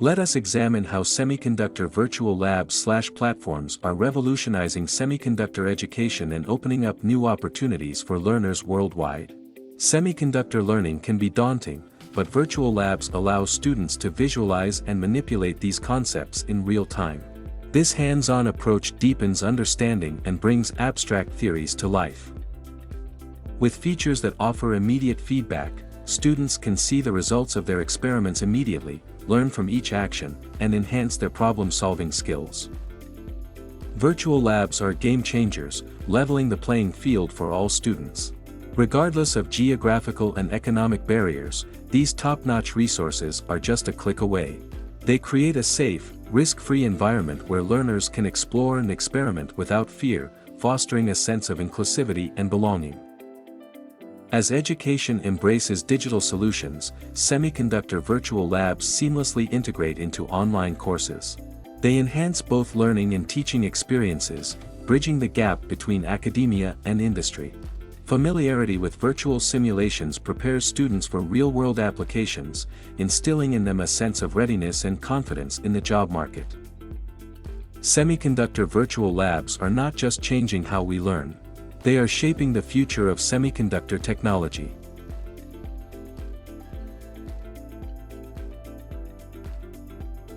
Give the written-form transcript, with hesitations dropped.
Let us examine how semiconductor virtual labs/platforms are revolutionizing semiconductor education and opening up new opportunities for learners worldwide. Semiconductor learning can be daunting, but virtual labs allow students to visualize and manipulate these concepts in real time. This hands-on approach deepens understanding and brings abstract theories to life. With features that offer immediate feedback, students can see the results of their experiments immediately, learn from each action, and enhance their problem-solving skills. Virtual labs are game changers, leveling the playing field for all students. Regardless of geographical and economic barriers, these top-notch resources are just a click away. They create a safe, risk-free environment where learners can explore and experiment without fear, fostering a sense of inclusivity and belonging. As education embraces digital solutions, semiconductor virtual labs seamlessly integrate into online courses. They enhance both learning and teaching experiences, bridging the gap between academia and industry. Familiarity with virtual simulations prepares students for real-world applications, instilling in them a sense of readiness and confidence in the job market. Semiconductor virtual labs are not just changing how we learn. They are shaping the future of semiconductor technology.